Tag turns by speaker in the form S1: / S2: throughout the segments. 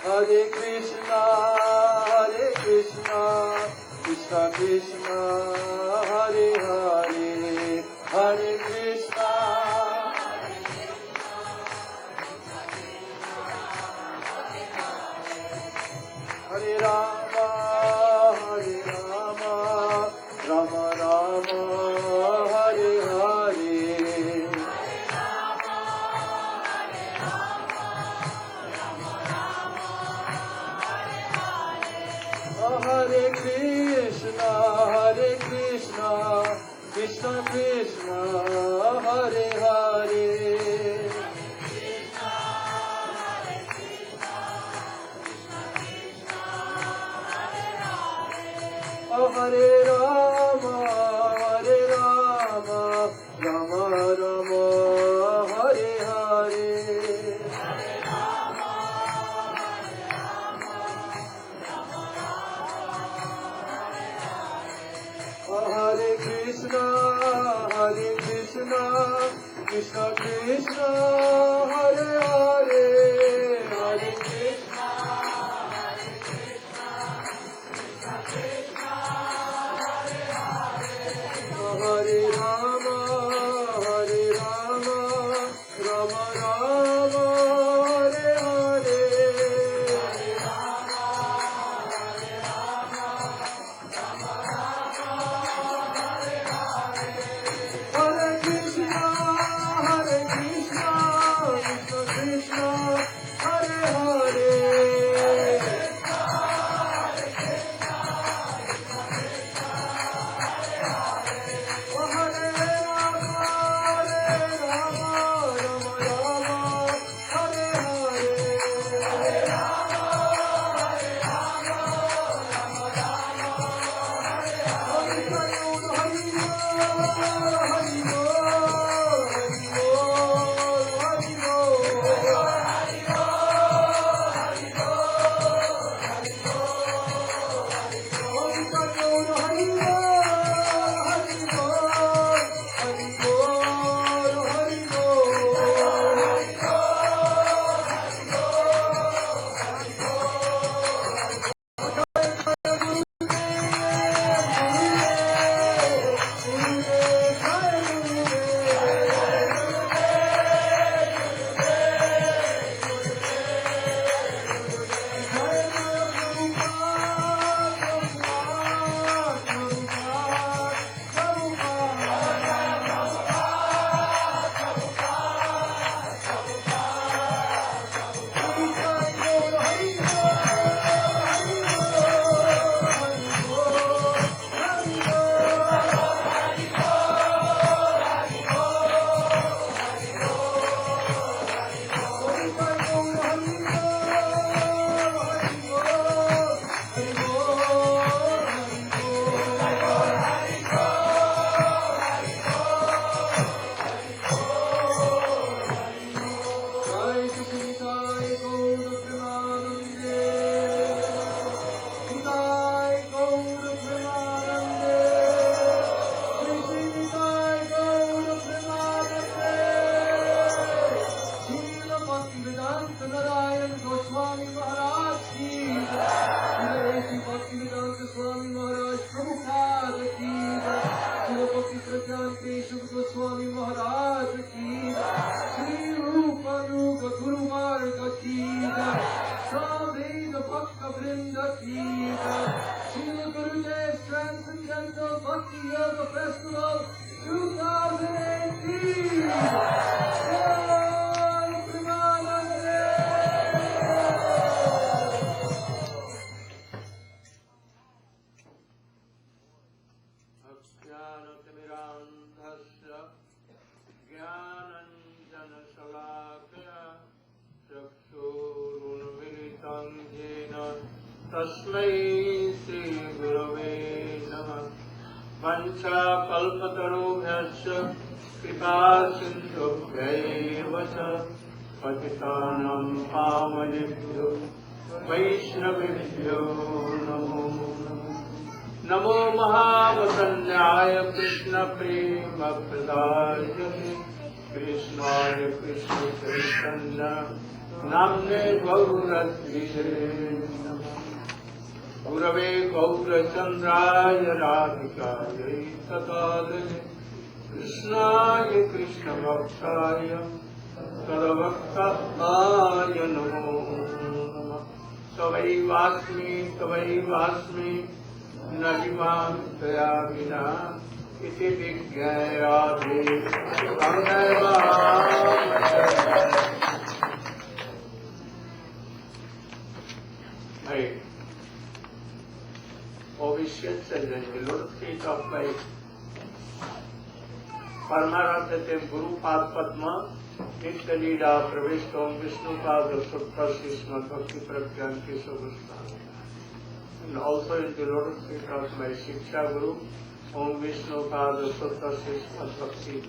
S1: Hare Krishna, Krishna Krishna, Hare Hare, Hare Krishna, Hare Rama, Rama Rama, Hare Hare. Hare Krishna, Krishna Krishna, Hare Hare. Hare Rama, Rama Rama, Hare Hare. Hare Krishna, Krishna Krishna, Hare Hare, Hare Krishna, Hare Rama, Rama Rama, Hare Hare. Hare Krishna, Krishna Krishna, Hare Hare. Srila Gurudeva's Transcendental Bhakti Yoga Festival 2018!
S2: तस्मै श्री गुरवे नमः। वंशाकल्पतरुभ्यश्च कृपा सिन्धुभ्यैव च पतितानां पावनेभ्यो वैष्णवेभ्यो नमो नमः। नमो महावतन्याय कृष्ण प्रेम प्रदायते कृष्णाय कृष्ण चैतन्य नाम्ने गौरद्विषे नमः। गुरवे गौरचन्द्राय राधिकायै तदालये कृष्णाय कृष्णभक्ताय तदभक्ताय नमो नमः। तवैवास्मि न जीवामि त्वया विना इति विज्ञायामि Officials and the Lord feet of my Paramaratha Guru Pad Padma Nitya Leela Pravishtam Vishnu Pada Sutta Sisma Bhakti Pragyanti Subhastana. And also in the Lord feet of my Shiksha Guru Om Vishnu Pada Sutta Sisma Bhakti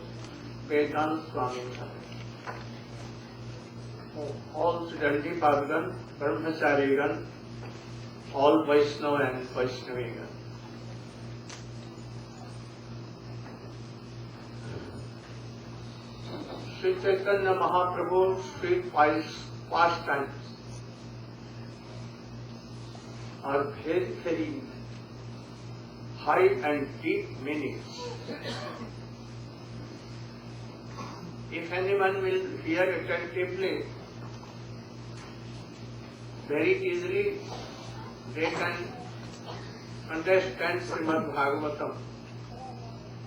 S2: Vedant Swami. All Siddhanti Padgan, Brahmacharigan, all Vaishnava and Vaishnavigan. Sri Chaitanya Mahaprabhu's street pastimes are very, very high and deep meanings. If anyone will hear attentively, very easily they can understand Srimad Bhagavatam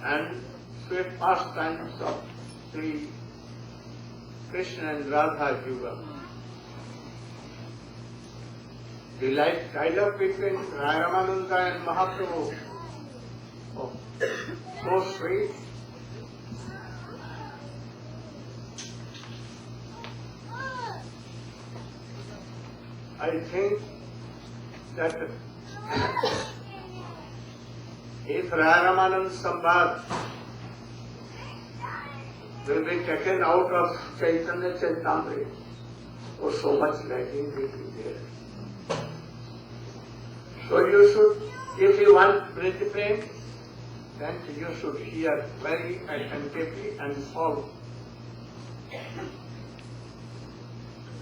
S2: and sweet pastimes of Sri Krishna and Radha Yuga. The dialogue between Ramananda and Mahaprabhu, oh, so sweet. I think that if Ramanand Sambad will be taken out of Chaitanya Chaitamrita, oh, so much lacking will be there. So you should, if you want Priti Prem, then you should hear very attentively and follow.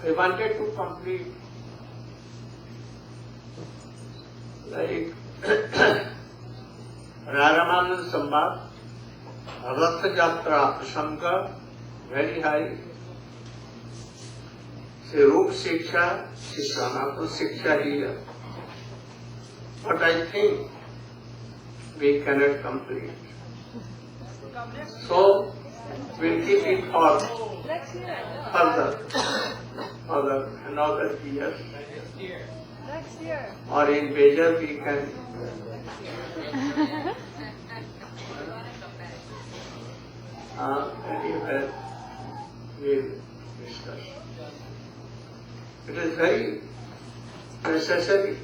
S2: I wanted to complete like Ramanand Sambad, Ratha Jatra Prasanga, very high. Say Rup Shiksha, Sanatana Shiksha here. But I think we cannot complete. So we'll keep it for further another year.
S3: Next year.
S2: Or in Bejar we can anywhere we'll discuss. It is very necessary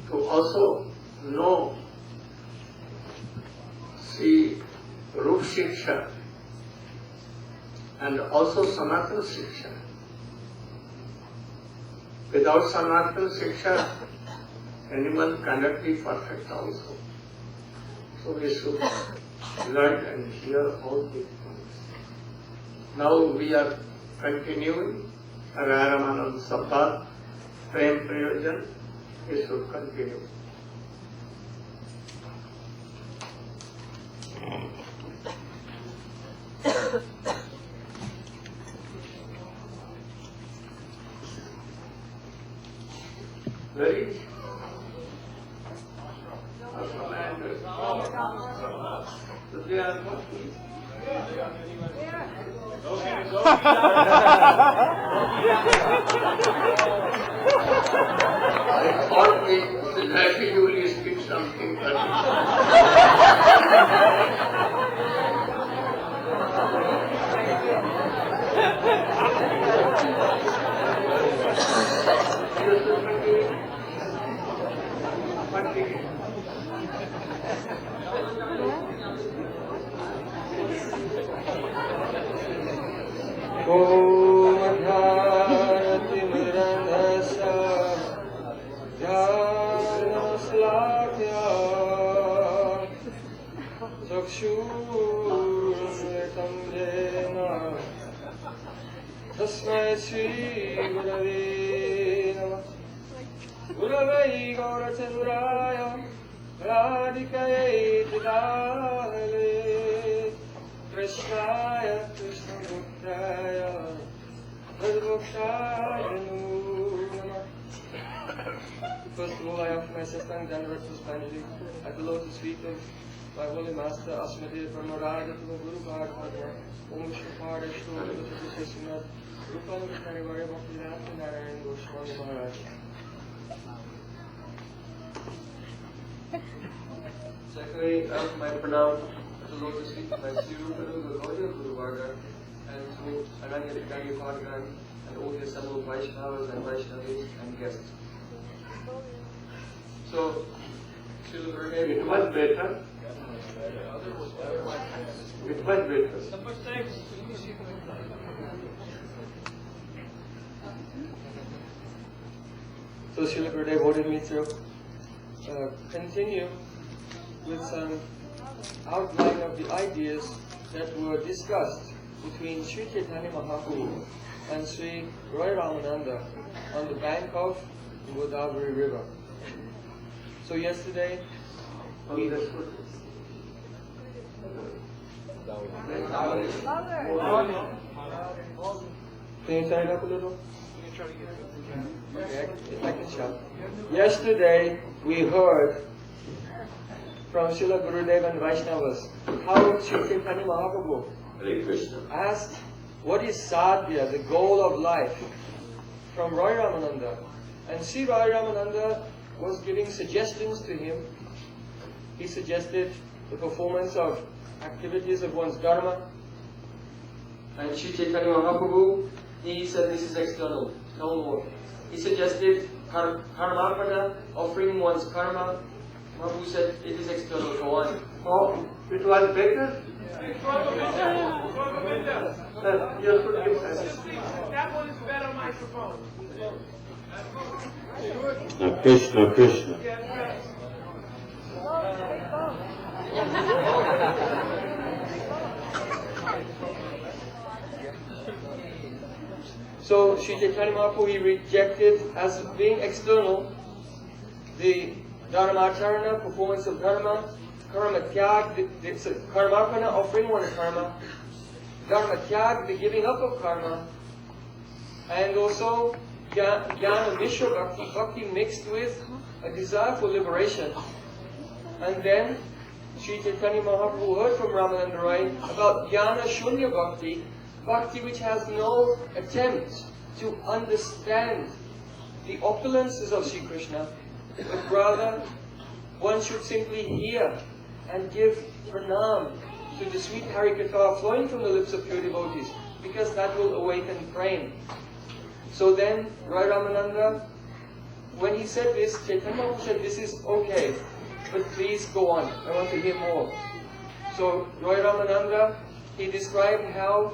S2: to also know, see Rup Shiksha and also Sanatana Shiksha. Without Sanatana Shiksha, anyone cannot be perfect also. So we should learn and hear all these things. Now we are continuing Ramanand Sambad, Prem Prayojan, we should continue. Very I thought we usually speak something, but Om Dharati Mrandasa
S1: Shri Gurave Namah. Gurave Gaura Chanduraya Radhikaye Tidale Krishnaya Krishna Bhuktaya Bhakshaya Namah. First of all, I offer my Satsang Dandavat Puspanjali at the lotus feet of my holy master Asmadev Brahmarada to the Guru Bhagavata Om Vishnu Pada Shri Guru Srinath Rupam Krishna Bhakti Narayan Goswami Maharaj. Secondly, I offer my pranam at the lotus feet of my Sri Guru, the Lord of Guru Varga, and to Ananya Dikari Bhagavan and all the assembled Vaishnavas and Vaishnavis and guests. So, Srila Gurudeva,
S2: It was better. It was better.
S1: So Srila Gurudeva wanted me to continue with some outline of the ideas that were discussed between Sri Chaitanya Mahaprabhu and Sri Roy Ramananda on the bank of the Godavari River. So yesterday, we
S2: Can
S1: you turn it up a little? Okay, I can shout. Yesterday, we heard from Srila Gurudeva and Vaishnavas how Sri Chaitanya Mahaprabhu asked, what is sadhya, the goal of life, from Roy Ramananda. And Sri Roy Ramananda was giving suggestions to him. He suggested the performance of activities of one's dharma. And Sri Chaitanya Mahaprabhu, he said this is external, no more. He suggested karmarpana, offering one's karma. Mahaprabhu said it is external, go on.
S2: Oh, it was better? You should give sense.
S3: That one is better microphone.
S4: Krishna, Krishna.
S1: So Sri Chaitanya Mahaprabhu, he rejected as being external the dharmacharana, performance of dharma, karma tyag, karmarpana, offering one's karma, dharma tyag, the giving up of karma, and also jnana mishra bhakti, bhakti mixed with a desire for liberation. And then Sri Chaitanya Mahaprabhu heard from Ramananda Rai about jnana shunya bhakti, bhakti which has no attempt to understand the opulences of Sri Krishna, but rather one should simply hear and give pranam to the sweet Harikatha flowing from the lips of pure devotees, because that will awaken prema. So then, Roy Ramananda, when he said this, Chaitanya Mahaprabhu said, this is okay, but please go on, I want to hear more. So Roy Ramananda, he described how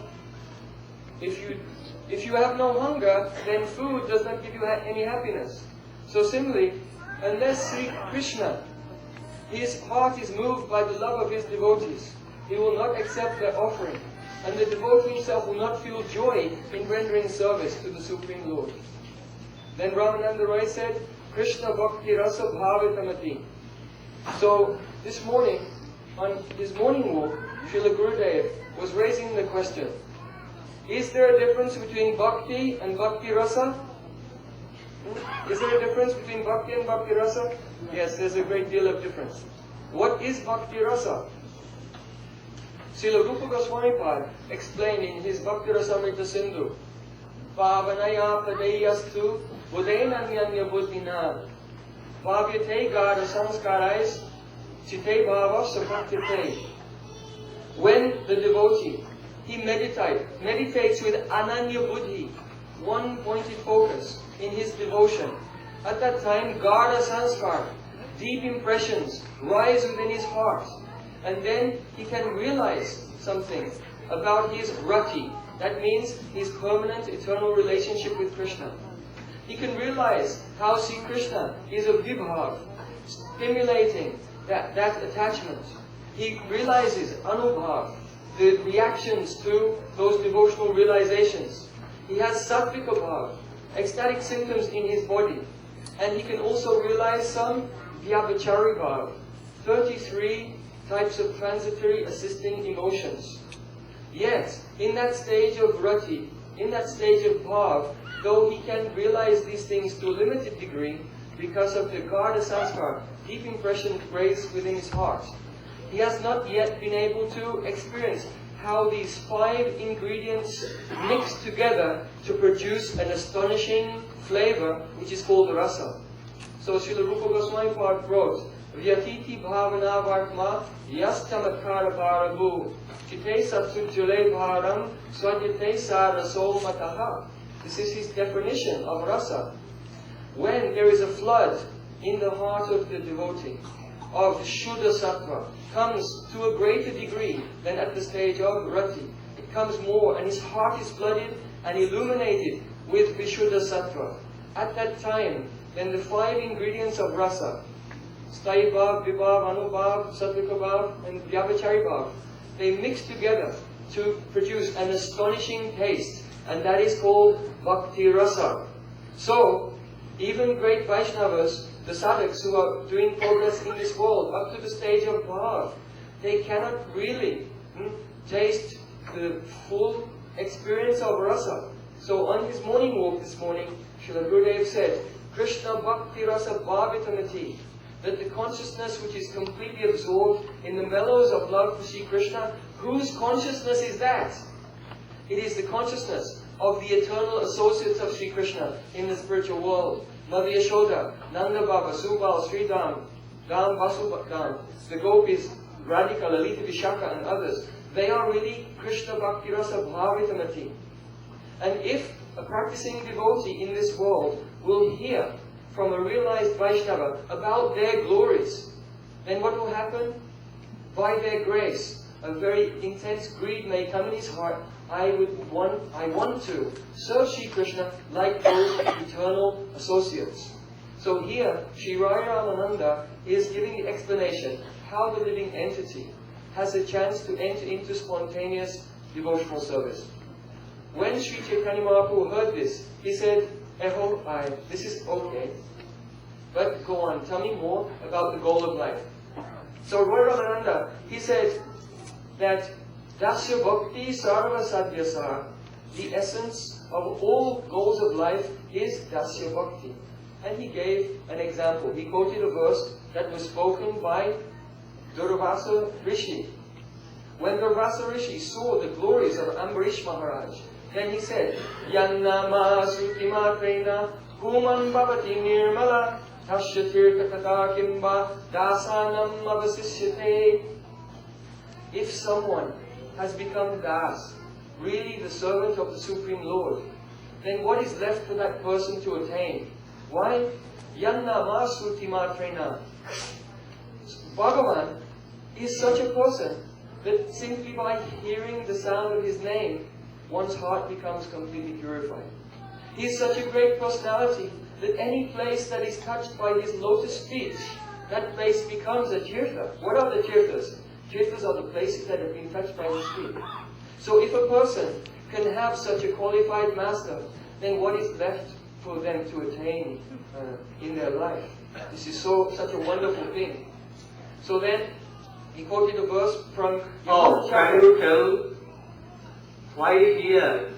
S1: if you have no hunger, then food does not give you any happiness. So similarly, unless Sri Krishna, his heart is moved by the love of his devotees, he will not accept their offering, and the devotee himself will not feel joy in rendering service to the Supreme Lord. Then Ramananda Roy said, Krishna Bhakti Rasa Bhavitamati. So this morning, on his morning walk, Srila Gurudeva was raising the question, is there a difference between bhakti and bhakti rasa? Is there a difference between bhakti and bhakti rasa? Yes, there's a great deal of difference. What is bhakti rasa? Srila Rupa Goswami Pad explained in his Bhakti Rasamrita Sindhu, Pavanaya Padeyastu Buddhainanyanya Buddhina Bhavyate Gada Samskarais Chite Bhava Sapatyate. When the devotee, he meditates with Ananya Buddhi, one pointed focus in his devotion, at that time Gada Sanskar, deep impressions, rise within his heart. And then he can realize something about his rati. That means his permanent, eternal relationship with Krishna. He can realize how Sri Krishna is a vibhav, stimulating that attachment. He realizes anubhav, the reactions to those devotional realizations. He has sattvika bhav, ecstatic symptoms in his body. And he can also realize some vyabhachari bhav, 33 types of transitory assisting emotions. Yet, in that stage of rati, in that stage of bhav, though he can realize these things to a limited degree, because of the garda sanskar, deep impression raised within his heart, he has not yet been able to experience how these 5 ingredients mix together to produce an astonishing flavor, which is called rasa. So Srila Rupa Goswami Pad wrote, Vyatiti bhavana vartma yastamakara bharabu chite satsujjale bharam swadyate saraso mataha. This is his definition of rasa. When there is a flood in the heart of the devotee, of Shuddha Sattva, comes to a greater degree than at the stage of Rati. It comes more, and his heart is flooded and illuminated with Vishuddha Sattva. At that time, then the 5 ingredients of rasa, Sthayi Bhav, Vibhav, Anubhav, Sattvika Bhav, and Vyabhachari Bhav, they mix together to produce an astonishing taste, and that is called Bhakti Rasa. So, even great Vaishnavas, the sadhaks who are doing progress in this world, up to the stage of bhav, they cannot really taste the full experience of rasa. So on his morning walk this morning, Srila Gurudeva said, Krishna Bhakti Rasa Bhavitamati, that the consciousness which is completely absorbed in the mellows of love for Sri Krishna, whose consciousness is that? It is the consciousness of the eternal associates of Sri Krishna in the spiritual world. Mother Yashoda, Nanda Baba, Subal, Sridham, Dham, Vasudham, the gopis, Radhika, Lalita, Vishaka, and others. They are really Krishna Bhakti Rasa Bhavitamati. And if a practicing devotee in this world will hear from a realized Vaishnava about their glories, then what will happen? By their grace, a very intense greed may come in his heart. I want to serve Sri Krishna like those eternal associates. So here, Sri Raya Ramananda is giving the explanation how the living entity has a chance to enter into spontaneous devotional service. When Sri Chaitanya Mahaprabhu heard this, he said, this is okay, but go on, tell me more about the goal of life. So Raya Ramananda, he said that Dasya Bhakti Sarva Sadhyasa, the essence of all goals of life is Dasya Bhakti. And he gave an example. He quoted a verse that was spoken by Durvasa Rishi. When Durvasa Rishi saw the glories of Ambarish Maharaj, then he said, Yannama Sutimatrena Human Bhavati Nirmala Tasya Tirtha Kata Kimba Dasanam Avasisyate. If someone has become Das, really the servant of the Supreme Lord, then what is left for that person to attain? Why? Yanna Masuti Matrena. Bhagavan is such a person that simply by hearing the sound of his name, one's heart becomes completely purified. He is such a great personality that any place that is touched by his lotus feet, that place becomes a tirtha. What are the tirthas? Tirthas are the places that have been touched by his feet. So if a person can have such a qualified master, then what is left for them to attain in their life? This is such a wonderful thing. So then, he quoted a verse from...
S2: can you tell why here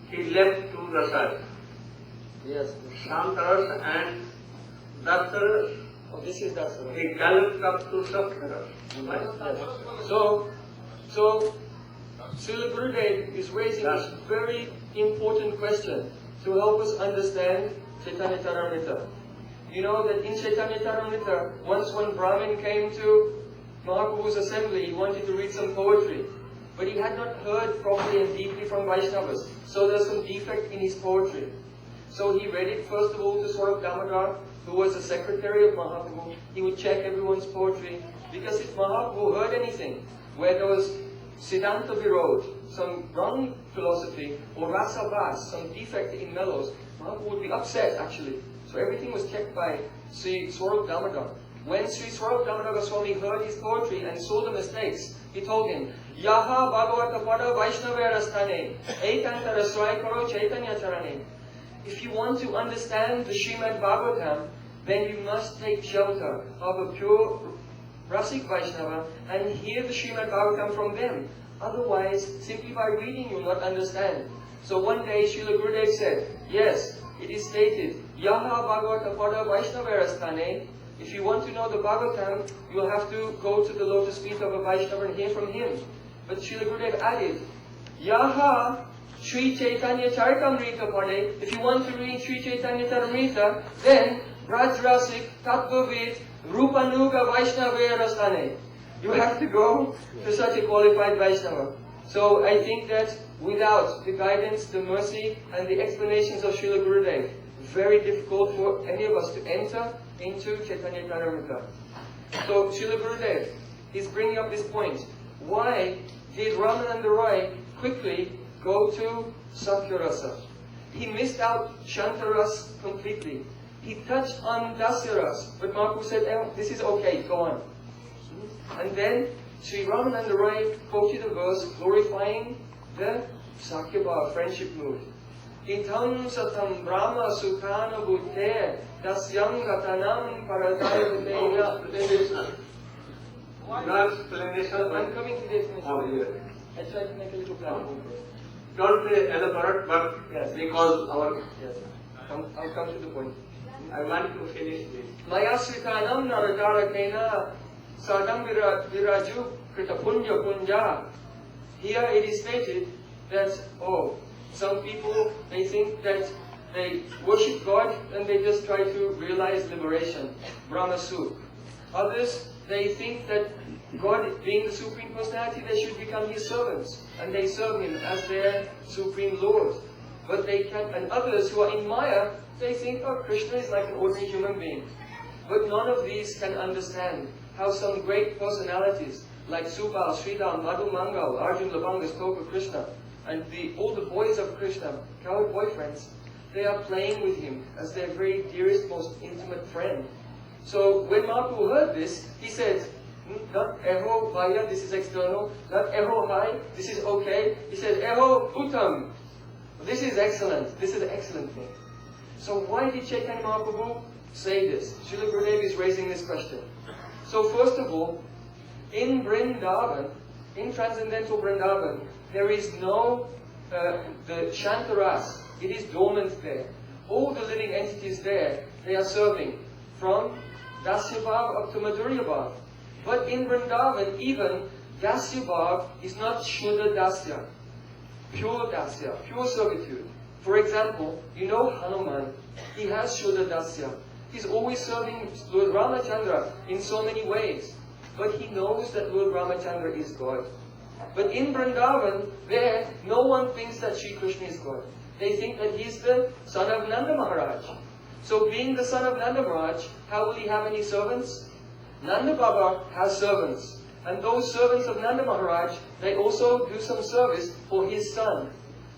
S2: he left two rasas?
S1: Yes.
S2: Santaras and Dasaras.
S1: Oh, this is Dasara.
S2: He galloped up to Saptaras.
S1: So, Srila Gurudeva is raising this very important question to help us understand Chaitanya Charitamrita. You know that in Chaitanya Charitamrita, once one Brahmin came to Mahaprabhu's assembly, he wanted to read some poetry, but he had not heard properly and deeply from Vaishnavas, so there's some defect in his poetry. So he read it first of all to Swarup Damodar, who was the secretary of Mahaprabhu. He would check everyone's poetry, because if Mahaprabhu heard anything where there was Siddhanta Virod, some wrong philosophy, or Rasa Bas, some defect in mellows, Mahaprabhu would be upset actually. So everything was checked by Sri Swarup Damodar. When Sri Swarup Damodar Goswami heard his poetry and saw the mistakes, he told him, Yaha Bhagavata Pada Vaishnava Rastane, Ekanta Raswai Karo Chaitanya Charane. If you want to understand the Srimad Bhagavatam, then you must take shelter of a pure Rasik Vaishnava and hear the Srimad Bhagavatam from them. Otherwise, simply by reading you will not understand. So one day Srila Gurudeva said, yes, it is stated, Yaha Bhagavata Pada Vaishnava Rastane. If you want to know the Bhagavatam, you will have to go to the lotus feet of a Vaishnava and hear from him. But Srila Gurudeva added, Yaha Sri Chaitanya Charitamrita Pade. If you want to read Sri Chaitanya Charitamrita, then Braj Rasik Tattvavid Rupanuga Vaishnava Rastane. You have to go to such a qualified Vaishnava. So I think that without the guidance, the mercy, and the explanations of Srila Gurudeva, very difficult for any of us to enter into Chaitanya Charitamrita. So Srila Gurudeva is bringing up this point. Why did Ramananda Roy quickly go to Sakya-rasa? He missed out Shantaras completely. He touched on Dasya-ras, but Mahaprabhu said, oh, this is okay, go on. And then Sri Ramananda Roy quoted a verse glorifying the Sakya-bhava, friendship mood. Itam satam brahma sukhana buddhe dasyam gatanam paradaya.
S2: No explanation.
S1: I'm coming to the explanation.
S2: Oh, yes.
S1: I tried to make a little platform first.
S2: Don't elaborate, but
S1: Yes.
S2: because our
S1: Yes. I'll come to the point.
S2: I want to finish this.
S1: Maya srikanam naradarakena sadam viraju krita punya punja. Here it is stated that, some people, they think that they worship God and they just try to realize liberation, Brahma Sukh. Others, they think that God, being the Supreme Personality, they should become His servants, and they serve Him as their Supreme Lord. But they can, and others who are in Maya, they think, Krishna is like an ordinary human being. But none of these can understand how some great personalities, like Subal, Sridham, Madhu Mangal, Arjun, Labanga, Stoka, Krishna, and all the boys of Krishna, coward boyfriends, they are playing with him as their very dearest, most intimate friend. So when Mahaprabhu heard this, he said, not eho vaya, this is external, not eho hai, this is okay. He said, eho uttam, this is excellent, this is an excellent thing. So why did Chaitanya Mahaprabhu say this? Srila Gurudeva is raising this question. So first of all, in Vrindavan, in transcendental Vrindavan, there is no, the Shantaras, it is dormant there. All the living entities there, they are serving from Dasyabhav up to Madhuryabhav. But in Vrindavan, even Dasyabhav is not Shuddha Dasya, pure Dasya, pure servitude. For example, you know Hanuman, he has Shuddha Dasya. He's always serving Lord Ramachandra in so many ways. But he knows that Lord Ramachandra is God. But in Vrindavan, there, no one thinks that Sri Krishna is God. They think that he's the son of Nanda Maharaj. So being the son of Nanda Maharaj, how will he have any servants? Nanda Baba has servants. And those servants of Nanda Maharaj, they also do some service for his son.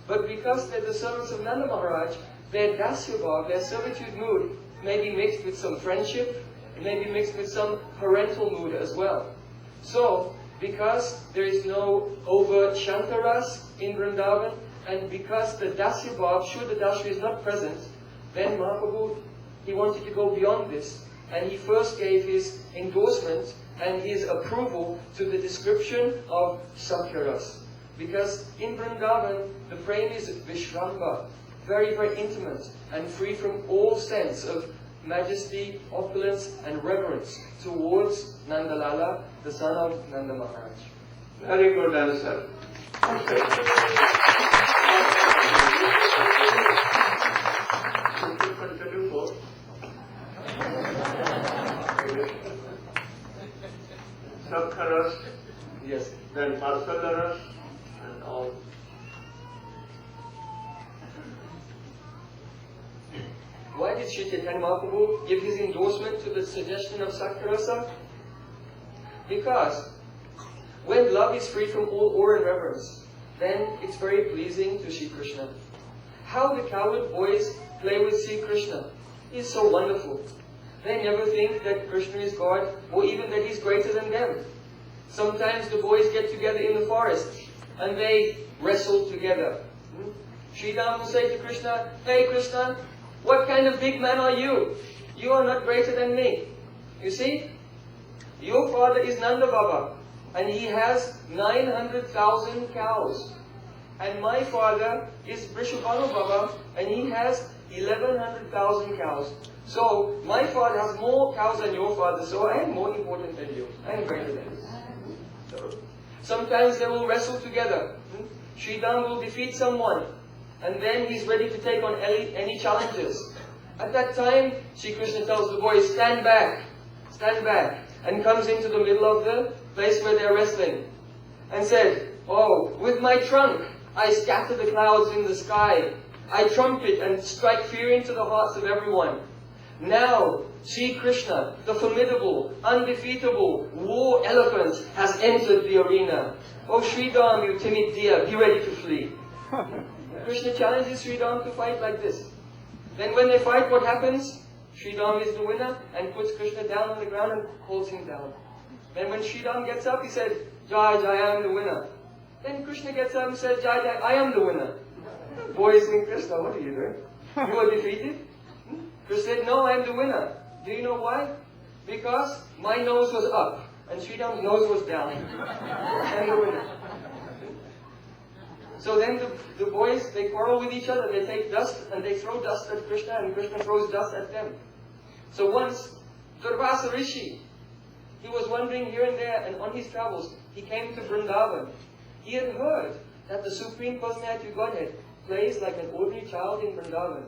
S1: But because they're the servants of Nanda Maharaj, their dasyabhav, their servitude mood, may be mixed with some friendship, it may be mixed with some parental mood as well. So, because there is no overt Shantaras in Vrindavan, and because the dasyabhav, Shuddha Dasya is not present, then Mahaprabhu, he wanted to go beyond this. And he first gave his endorsement and his approval to the description of Sakya-ras. Because in Vrindavan, the prem is Vishramba, very, very intimate and free from all sense of majesty, opulence and reverence towards Nandalala, the son of Nanda Maharaj.
S2: Very good answer. Sakharas,
S1: Yes.
S2: then Parsalaras and all.
S1: Why did Sri Chaitanya Mahaprabhu give his endorsement to the suggestion of Sakya-rasa? Because when love is free from all awe and reverence, then it's very pleasing to Sri Krishna. How the coward boys play with Sri Krishna is so wonderful. They never think that Krishna is God or even that he's greater than them. Sometimes the boys get together in the forest and they wrestle together. Sridham will say to Krishna, "Hey Krishna, what kind of big man are you? You are not greater than me. You see, your father is Nanda Baba and he has 900,000 cows. And my father is Vrishabhanu Baba and he has 1100,000 cows. So my father has more cows than your father, so I am more important than you. I am greater than you." So, sometimes they will wrestle together. Sridham will defeat someone and then he's ready to take on any challenges. At that time, Sri Krishna tells the boys, stand back, and comes into the middle of the place where they're wrestling and said, "Oh, with my trunk, I scatter the clouds in the sky. I trumpet and strike fear into the hearts of everyone. Now, Sri Krishna, the formidable, undefeatable war elephant, has entered the arena. Oh, Sridham, you timid deer, be ready to flee." Krishna challenges Sridham to fight like this. Then when they fight, what happens? Sridham is the winner and puts Krishna down on the ground and holds him down. Then when Sridham gets up, he said, "Jai, Jai, I am the winner." Then Krishna gets up and says, "Jai, Jai, I am the winner." Boys think, "Krishna, what are you doing? You are defeated?" Krishna said, "No, I am the winner." Do you know why? Because my nose was up and Sridham's nose was down. I am the winner. So then the boys, they quarrel with each other. They take dust and they throw dust at Krishna and Krishna throws dust at them. So once, Durvasa Rishi, he was wandering here and there, and on his travels, he came to Vrindavan. He had heard that the Supreme Personality of Godhead plays like an ordinary child in Vrindavan.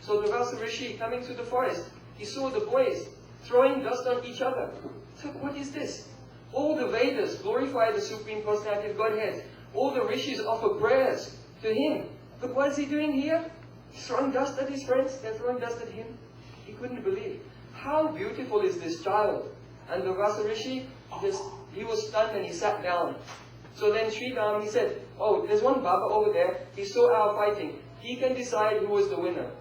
S1: So Durvasa Rishi, coming through the forest, he saw the boys throwing dust on each other. So what is this? All the Vedas glorify the Supreme Personality of Godhead. All the rishis offer prayers to him. But what is he doing here? He's throwing dust at his friends. They're throwing dust at him. He couldn't believe. How beautiful is this child? And the Vasa Rishi, he was stunned and he sat down. So then Sridham, he said, "Oh, there's one Baba over there. He saw our fighting. He can decide who was the winner."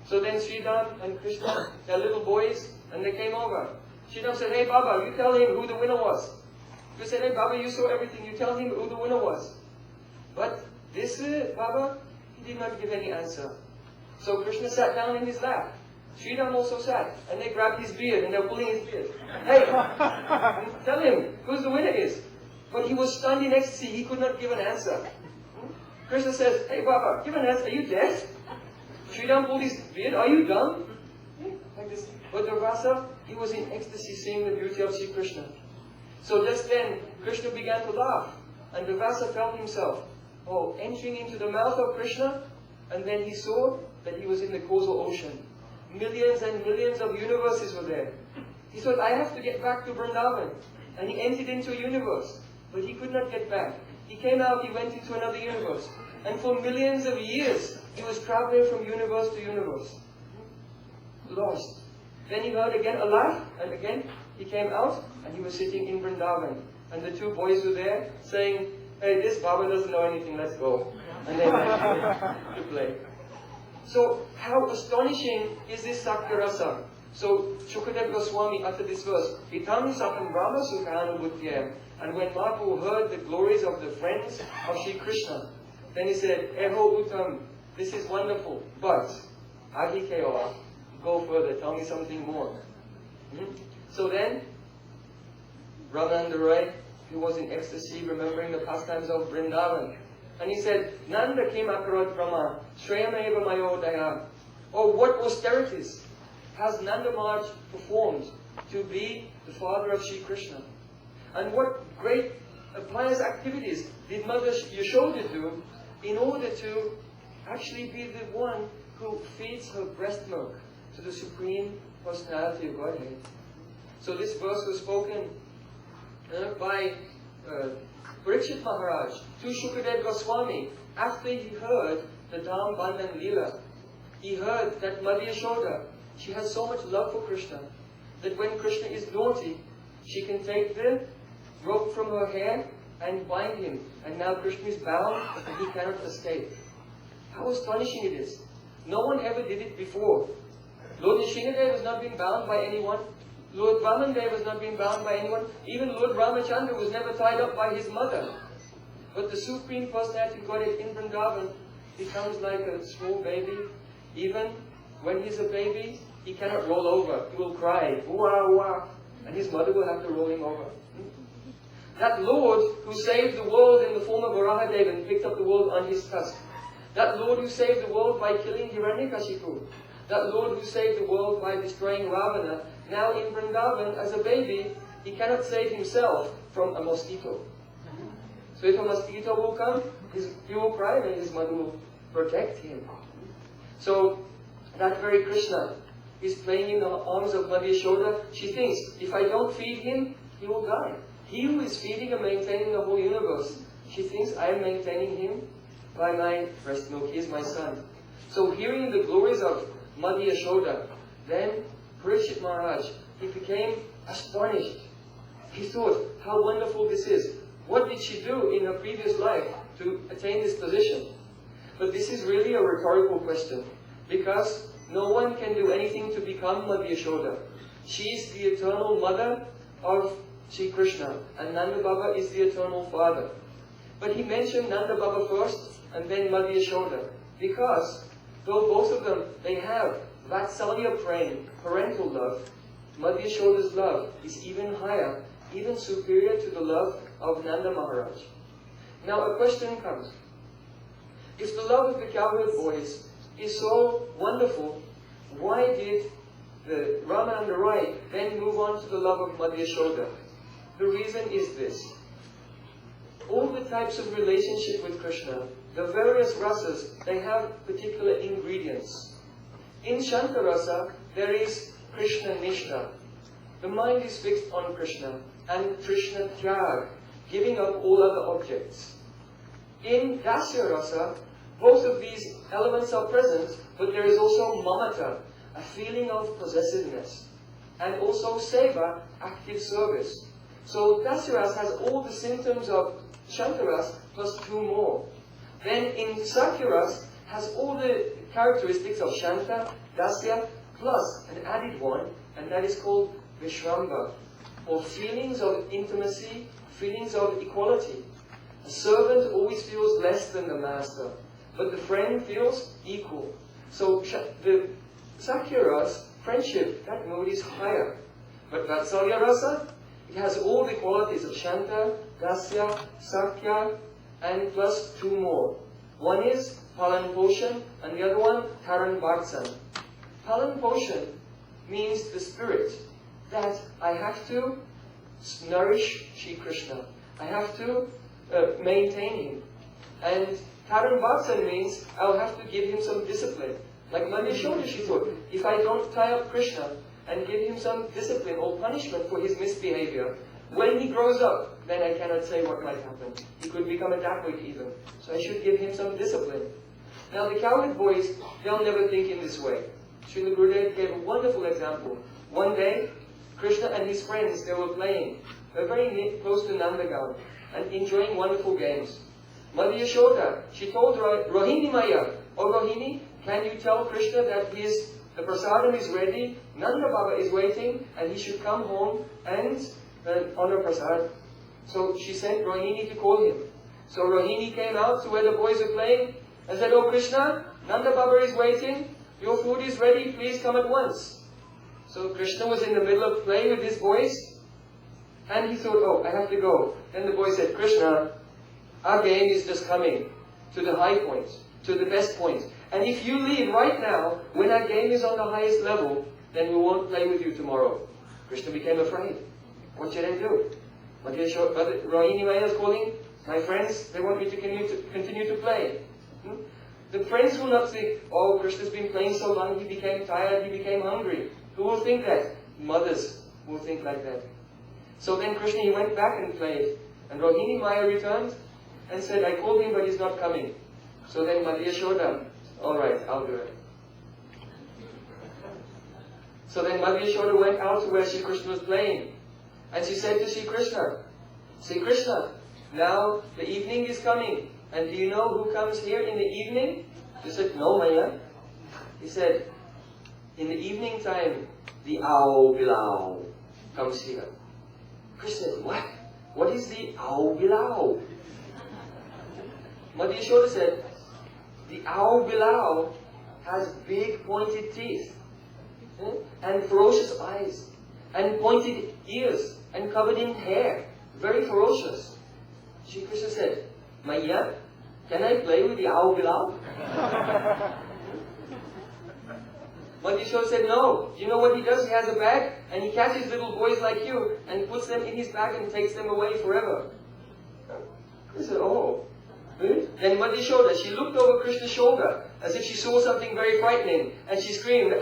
S1: So then Sridham and Krishna, they're little boys, and they came over. Sridham said, "Hey Baba, you tell him who the winner was." You said, "Hey Baba, you saw everything. You tell him who the winner was." But this Baba, he did not give any answer. So Krishna sat down in his lap. Sridham also sat, and they grabbed his beard, and they're pulling his beard. "Hey, tell him who the winner is." But he was stunned in ecstasy. He could not give an answer. Krishna says, "Hey Baba, give an answer. Are you deaf?" Sridham pulled his beard. "Are you dumb?" Like this. But Durvasa, he was in ecstasy seeing the beauty of Sri Krishna. So just then, Krishna began to laugh, and Durvasa felt himself, entering into the mouth of Krishna, and then he saw that he was in the causal ocean. Millions and millions of universes were there. He thought, "I have to get back to Vrindavan." And he entered into a universe, but he could not get back. He came out, he went into another universe. And for millions of years, he was traveling from universe to universe. Lost. Then he heard again a laugh, and again he came out, and he was sitting in Vrindavan. And the two boys were there, saying, "Hey, this Baba doesn't know anything, let's go." And they went to play. So, how astonishing is this Sakya Rasa? So, Shukadeva Goswami uttered this verse, "Itam Sakam Brahma Sukhanubhutyam." And when Mahaprabhu heard the glories of the friends of Sri Krishna, then he said, "Eho Uttam, this is wonderful, but Adhikeya, go further, tell me something more." So then, Ramananda Roy, he was in ecstasy, remembering the pastimes of Vrindavan. And he said, "Nanda kim akarot brahma, shreyameva mayodaya." Oh, what austerities has Nanda Maharaj performed to be the father of Sri Krishna? And what great pious activities did Mother Yashoda do in order to actually be the one who feeds her breast milk to the Supreme Personality of Godhead? So this verse was spoken by Parikshit Maharaj to Shukadeva Goswami after he heard the Dham Bandhan Leela. He heard that Mother Yashoda, she has so much love for Krishna that when Krishna is naughty, she can take the rope from her hair and bind him. And now Krishna is bound and he cannot escape. How astonishing it is. No one ever did it before. Lord Nishingadeva has not been bound by anyone. Lord Vamandev was not being bound by anyone. Even Lord Ramachandra was never tied up by his mother. But the Supreme Personality of Godhead in Vrindavan becomes like a small baby. Even when he's a baby, he cannot roll over. He will cry, wah wah, and his mother will have to roll him over. That Lord who saved the world in the form of Varahadev and picked up the world on his tusk. That Lord who saved the world by killing Hiranyakashipu. That Lord who saved the world by destroying Ravana. Now in Vrindavan, as a baby, he cannot save himself from a mosquito. So if a mosquito will come, he will cry and his mother will protect him. So that very Krishna is playing in the arms of Mother Yashoda. She thinks, if I don't feed him, he will die. He who is feeding and maintaining the whole universe, she thinks I am maintaining him by my breast milk. He is my son. So hearing the glories of Mother Yashoda, then Parikshit Maharaj, he became astonished. He thought, how wonderful this is. What did she do in her previous life to attain this position? But this is really a rhetorical question, because no one can do anything to become Mother Yashoda. She is the eternal mother of Sri Krishna, and Nanda Baba is the eternal father. But he mentioned Nanda Baba first, and then Mother Yashoda, because though both of them, they have Vatsalya prem, parental love, Mother Yashoda's love is even higher, even superior to the love of Nanda Maharaj. Now a question comes. If the love of the cowherd boys is so wonderful, why did the Ramananda Rai then move on to the love of Mother Yashoda? The reason is this. All the types of relationship with Krishna, the various rasas, they have particular ingredients. In Shanta Rasa, there is Krishna Nishtha. The mind is fixed on Krishna, and Krishna Tyag, giving up all other objects. In Dasya Rasa, both of these elements are present, but there is also Mamata, a feeling of possessiveness, and also Seva, active service. So Dasya Rasa has all the symptoms of Shantaras plus two more. Then in Sakyaras has all the characteristics of Shanta, Dasya, plus an added one, and that is called Vishramba, or feelings of intimacy, feelings of equality. A servant always feels less than the master, but the friend feels equal. So the Sakyaras, friendship, that mode is higher. But Vatsalya Rasa, it has all the qualities of Shanta, Dasya, Sakya, and plus two more. One is Palan Poshan, and the other one, Taran Bhartsan. Palan Poshan means the spirit, that I have to nourish Shri Krishna. I have to maintain him. And Taran Bhartsan means I'll have to give him some discipline. Like Mother Yashoda, she thought, if I don't tie up Krishna and give him some discipline or punishment for his misbehavior, when he grows up, then I cannot say what might happen. He could become a dacoit even. So I should give him some discipline. Now the cowherd boys, they'll never think in this way. Srila Gurudeva gave a wonderful example. One day, Krishna and his friends, they were playing. They were very close to Nandagaon and enjoying wonderful games. Mother Yashoda, she told Rohini Maya, "Oh Rohini, can you tell Krishna that the prasadam is ready, Nanda Baba is waiting, and he should come home and honor prasad." So she sent Rohini to call him. So Rohini came out to where the boys were playing and said, "Oh Krishna, Nanda Baba is waiting, your food is ready, please come at once." So Krishna was in the middle of playing with his boys, and he thought, "Oh, I have to go." Then the boy said, "Krishna, our game is just coming to the high point, to the best point. And if you leave right now, when our game is on the highest level, then we won't play with you tomorrow." Krishna became afraid. What should I do? Rohini Maya is calling, "My friends, they want me to continue to play." The friends will not think, "Oh, Krishna's been playing so long, he became tired, he became hungry." Who will think that? Mothers will think like that. So then Krishna, he went back and played. And Rohini Maya returned and said, "I called him, but he's not coming." So then Mother Yashoda, "All right, I'll do it." So then Mother Yashoda went out to where Sri Krishna was playing. And she said to Sri Krishna, "Sri Krishna, now the evening is coming. And do you know who comes here in the evening?" He said, "No, Maya." He said, "In the evening time, the owl below." comes here. Krishna said, what? What is the owl bilao? Mother Yashoda said, the owl bilao has big pointed teeth and ferocious eyes and pointed ears and covered in hair, very ferocious. Shri Krishna said, Maya, can I play with the owl bilao? Mother Yashoda said, no. You know what he does? He has a bag and he catches little boys like you and puts them in his bag and takes them away forever. Krishna said, oh. Then Mother Yashoda, she looked over Krishna's shoulder as if she saw something very frightening and she screamed,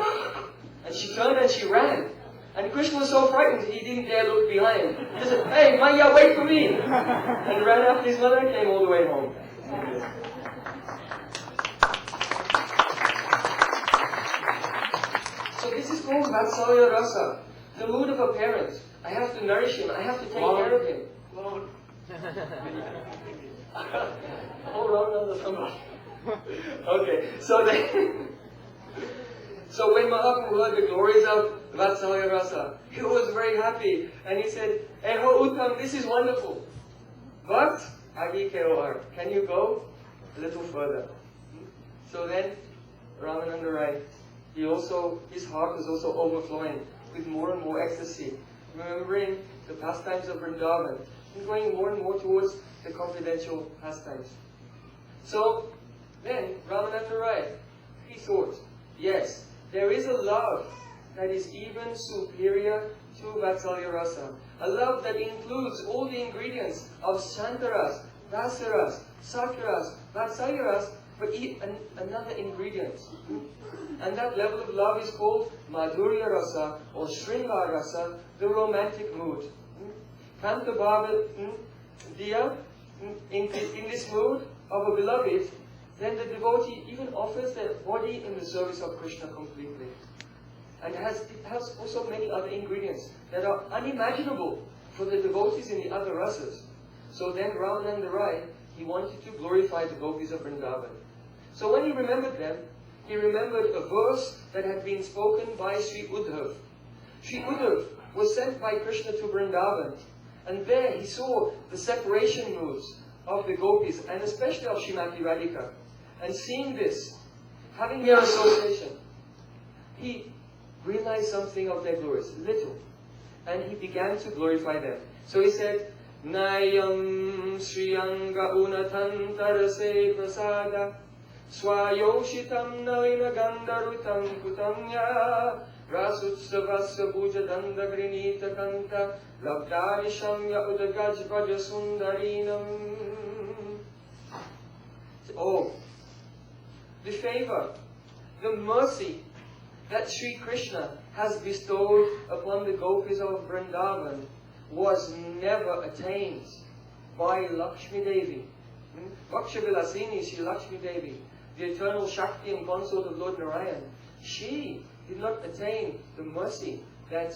S1: and she turned and she ran. And Krishna was so frightened he didn't dare look behind. He said, hey, Maya, wait for me! And ran after his mother and came all the way home. So this is called Vatsalya Rasa, the mood of a parent. I have to nourish him, I have to take care of him. Hold on, somebody. Okay, so when Mahaprabhu heard the glories of Vatsalya Rasa, he was very happy, and he said, Eho Uttam, this is wonderful. But, Agi Keoar, can you go a little further? So then, Ramananda Rai, his heart was also overflowing with more and more ecstasy, remembering the pastimes of Vrindavan, and going more and more towards the confidential pastimes. So, then, Ramananda Rai, he thought, yes, there is a love that is even superior to Vatsalya Rasa. A love that includes all the ingredients of Shantaras, Rasaras, Sakyaras, Vatsalya Rasa, but another ingredient. And that level of love is called Madhurya Rasa or Shringar Rasa, the romantic mood. Kanta Bhava Diya, in this mood of a beloved, then the devotee even offers their body in the service of Krishna completely. And it has also many other ingredients that are unimaginable for the devotees in the other rasas. So then Ramananda Rai, he wanted to glorify the gopis of Vrindavan. So when he remembered them, he remembered a verse that had been spoken by Sri Uddhav. Sri Uddhav was sent by Krishna to Vrindavan, and there he saw the separation moods of the gopis, and especially of Srimati Radhika. And seeing this, having their association, he realized something of their glories, little, and he began to glorify them. So he said, Nayam Sriyanga Unatantarase Prasada Swayoshitam Nalina Gandarutam Kutanya Rasutsavasya Bhuja Dandagrinita Kanta Labdharishamya Udagaj Braja Sundarinam. Oh, the favor, the mercy that Sri Krishna has bestowed upon the gopis of Vrindavan was never attained by Lakshmi Devi. Vakshavilasini Sri Lakshmi Devi, the eternal Shakti and consort of Lord Narayan. She did not attain the mercy that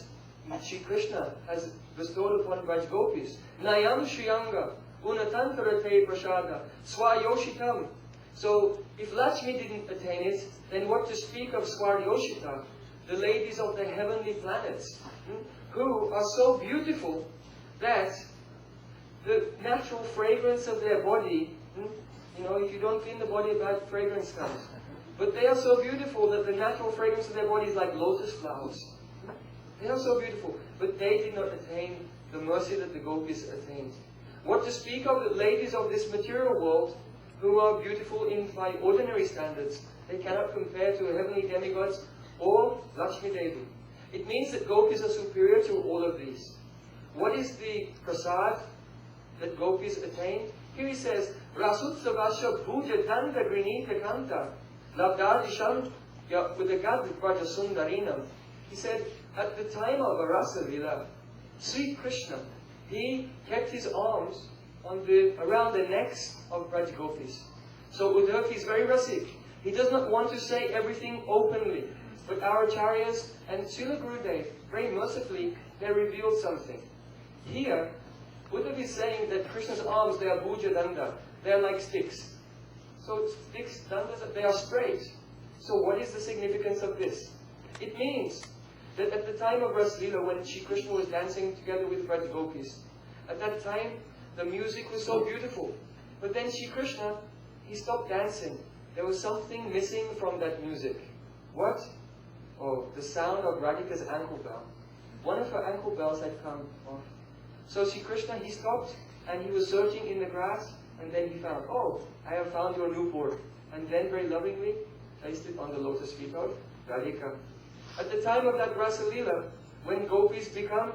S1: Sri Krishna has bestowed upon Braj gopis. Nayam Shriyanga Unatantarate Prasada Swayoshitam. So, if Lakshmi didn't attain it, then what to speak of Swaryoshita, the ladies of the heavenly planets, who are so beautiful that the natural fragrance of their body, if you don't clean the body, bad fragrance comes. But they are so beautiful that the natural fragrance of their body is like lotus flowers. They are so beautiful, but they did not attain the mercy that the gopis attained. What to speak of the ladies of this material world, who are beautiful by ordinary standards. They cannot compare to heavenly demigods or Lakshmi Devi. It means that gopis are superior to all of these. What is the prasad that gopis attain? Here he says, Rasutsavasya Bhuja Danda Grinita Kanta Labdadisham Udagad Braja Sundarinam. He said, at the time of a Rasa Lila, Sri Krishna, he kept his arms around the necks of Braj gopis. So Uddhav is very rasic. He does not want to say everything openly. But our acharyas and Srila Gurudeva, very mercifully, they revealed something. Here, Uddhav is saying that Krishna's arms, they are bhuja danda. They are like sticks. So sticks, dandas, they are straight. So what is the significance of this? It means that at the time of Raslila, when Shri Krishna was dancing together with Braj Gopis, at that time the music was so beautiful. But then Shri Krishna, he stopped dancing. There was something missing from that music. What? Oh, the sound of Radhika's ankle bell. One of her ankle bells had come off. So Shri Krishna, he stopped and he was searching in the grass, and then he found, oh, I have found your newborn. And then very lovingly placed it on the lotus feet of Radhika. At the time of that Rasalila, when gopis become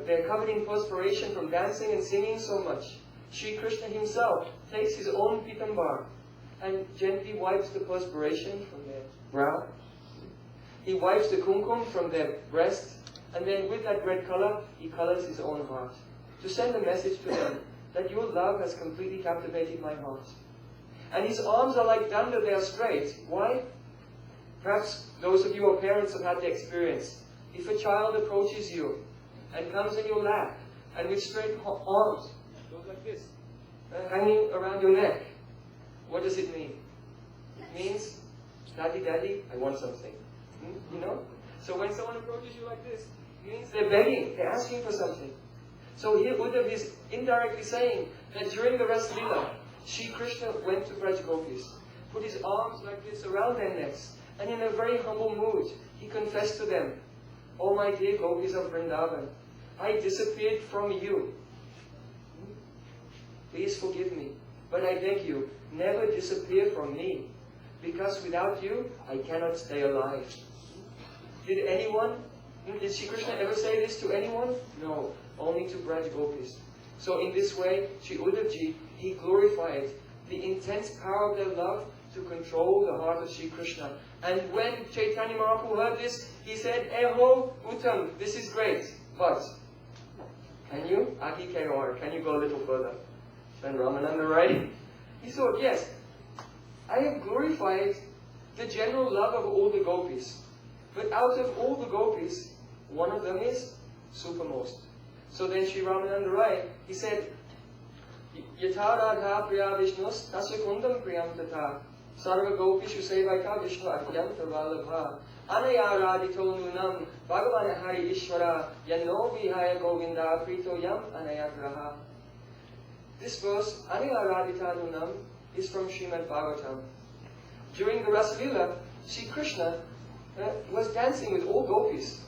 S1: they're covered in perspiration from dancing and singing so much, Shri Krishna himself takes his own pitambar and gently wipes the perspiration from their brow. He wipes the kumkum from their breast, and then with that red color, he colors his own heart, to send a message to them that your love has completely captivated my heart. And his arms are like thunder, they are straight. Why? Perhaps those of you who are parents have had the experience. If a child approaches you and comes in your lap, and with straight arms, goes like this, hanging around your neck, what does it mean? It means, Daddy, Daddy, I want something. You know? So when someone approaches you like this, it means they're begging, they're asking for something. So here Uddhav is indirectly saying that during the Rasalila, Shri Krishna went to Braj Gopis, put his arms like this around their necks, and in a very humble mood, he confessed to them, "Oh my dear Gopis of Vrindavan, I disappeared from you. Please forgive me, but I beg you, never disappear from me, because without you, I cannot stay alive." Did Shri Krishna ever say this to anyone? No, only to Braj Gopis. So in this way, Shri Uddhavji, he glorified the intense power of their love to control the heart of Shri Krishna. And when Chaitanya Mahaprabhu heard this, he said, "Eho, Uttam, this is great, but can you, Agi Kayor, can you go a little further?" Then Ramananda writing, he thought, yes, I have glorified the general love of all the gopis. But out of all the gopis, one of them is supermost. So then Sri Ramananda Rai, he said, "Yatha Radha Priya Vishnus Tasya Kundam Priyam Tata Sarva Gopishu Sevaika Vishnu Atyanta Valabha Anaya Radhito Nunam Bhagavan Hari Ishvara Yano Vihaya Govinda Prito Yam Anaya Graha." This verse, Anaya Radhita Nunam, is from Srimad Bhagavatam. During the Rasalila, Shri Krishna was dancing with all gopis.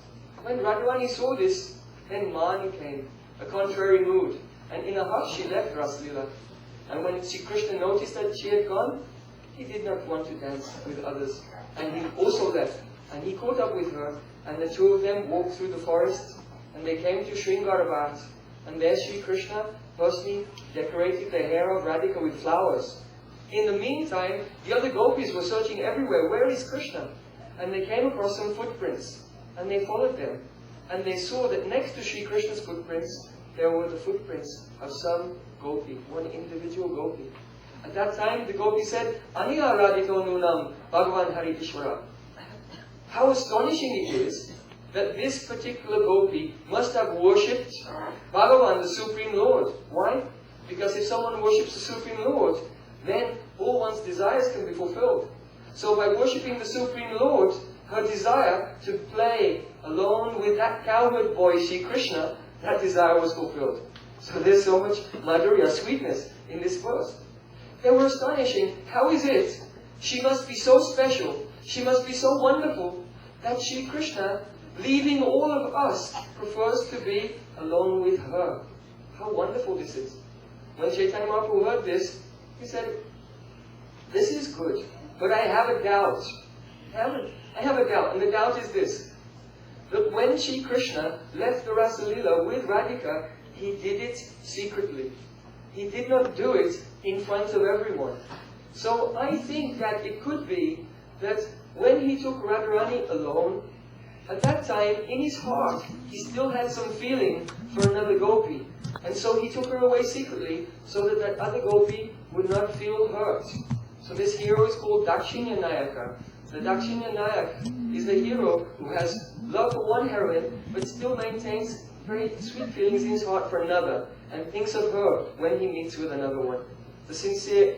S1: When Radharani saw this, then Mani came, a contrary mood, and in a huff she left Rasalila. And when Shri Krishna noticed that she had gone, he did not want to dance with others, and he also left. And he caught up with her, and the two of them walked through the forest, and they came to Sringaravat, and there Shri Krishna firstly decorated the hair of Radhika with flowers. In the meantime, the other gopis were searching everywhere, where is Krishna? And they came across some footprints, and they followed them. And they saw that next to Shri Krishna's footprints, there were the footprints of some gopi, one individual gopi. At that time, the gopi said, "Aniya Radhito Nunam Bhagavan Hari Ishvara." How astonishing it is that this particular gopi must have worshipped Bhagavan, the Supreme Lord. Why? Because if someone worships the Supreme Lord, then all one's desires can be fulfilled. So by worshipping the Supreme Lord, her desire to play alone with that cowherd boy, Shri Krishna, that desire was fulfilled. So there's so much madhurya, sweetness in this verse. They were astonishing. How is it? She must be so special, she must be so wonderful, that Shri Krishna, leaving all of us, prefers to be alone with her. How wonderful this is. When Chaitanya Mahaprabhu heard this, he said, "This is good, but I have a doubt. I have a doubt, and the doubt is this, that when Shri Krishna left the Rasalila with Radhika, he did it secretly. He did not do it in front of everyone. So I think that it could be that when he took Radharani alone, at that time, in his heart, he still had some feeling for another gopi. And so he took her away secretly, so that that other gopi would not feel hurt. So this hero is called Dakshinya Nayaka. The Dakshinya Nayak is the hero who has love for one heroine, but still maintains very sweet feelings in his heart for another, and thinks of her when he meets with another one. The sincere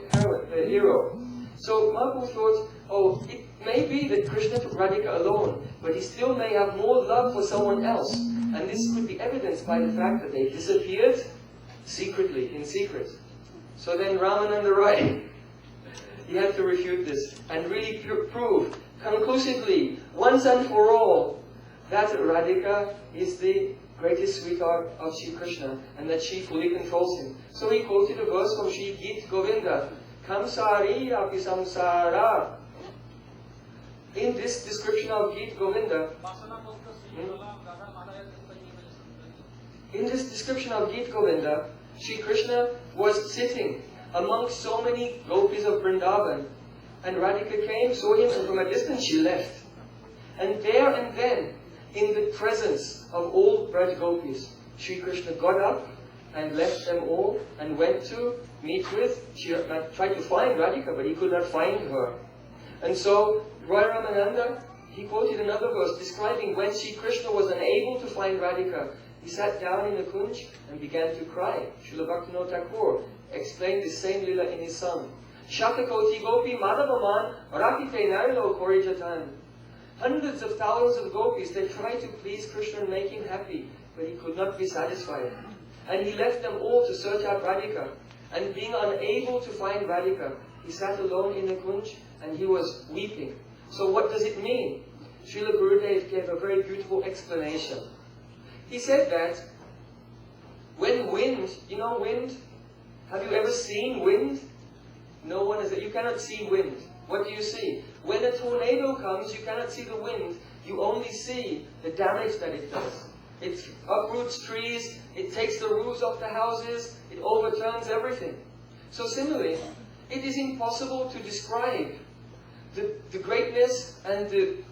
S1: hero. So Mahaprabhu thought, may be that Krishna took Radhika alone, but he still may have more love for someone else. And this could be evidenced by the fact that they disappeared secretly, in secret. So then Ramananda Rai, he had to refute this and really prove conclusively, once and for all, that Radhika is the greatest sweetheart of Sri Krishna and that she fully controls him. So he quoted a verse from Sri Gita Govinda, Kamsari api samsara. In this description of Gita Govinda, Sri Krishna was sitting amongst so many gopis of Vrindavan, and Radhika came, saw him, and from a distance she left. And there and then, in the presence of all Braj gopis, Sri Krishna got up and left them all and went to meet with, tried to find Radhika, but he could not find her. And so, Roy Ramananda, he quoted another verse describing when Sri Krishna was unable to find Radhika. He sat down in the kunj and began to cry. Srila Bhaktivinoda Thakur explained this same lila in his song. Shatakoti gopi madhavaman rakite narilo korijatan. Hundreds of thousands of gopis, they tried to please Krishna and make him happy, but he could not be satisfied. And he left them all to search out Radhika. And being unable to find Radhika, he sat alone in the kunj and he was weeping. So what does it mean? Srila Gurudeva gave a very beautiful explanation. He said that when wind, you know wind? Have you ever seen wind? No one is, you cannot see wind. What do you see? When a tornado comes, you cannot see the wind. You only see the damage that it does. It uproots trees, it takes the roofs off the houses, it overturns everything. So similarly, it is impossible to describe the greatness and the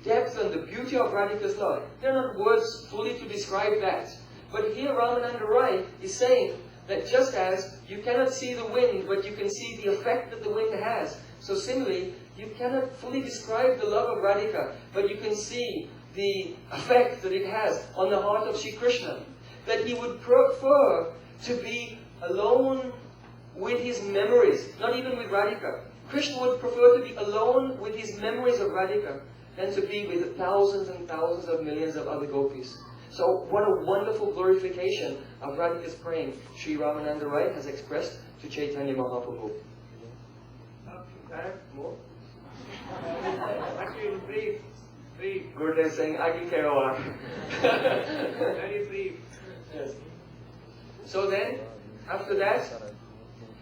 S1: depth and the beauty of Radhika's love. There are not words fully to describe that. But here Ramananda Rai is saying that just as you cannot see the wind, but you can see the effect that the wind has. So similarly, you cannot fully describe the love of Radhika, but you can see the effect that it has on the heart of Sri Krishna. That he would prefer to be alone with his memories, not even with Radhika. Krishna would prefer to be alone with his memories of Radhika than to be with thousands and thousands of millions of other gopis. So what a wonderful glorification of Radhika's praying Sri Ramananda Rai has expressed to Chaitanya Mahaprabhu. More?
S3: Actually, brief.
S1: Gurudev is saying, I can carry on.
S3: Very brief.
S1: Yes. So then, after that,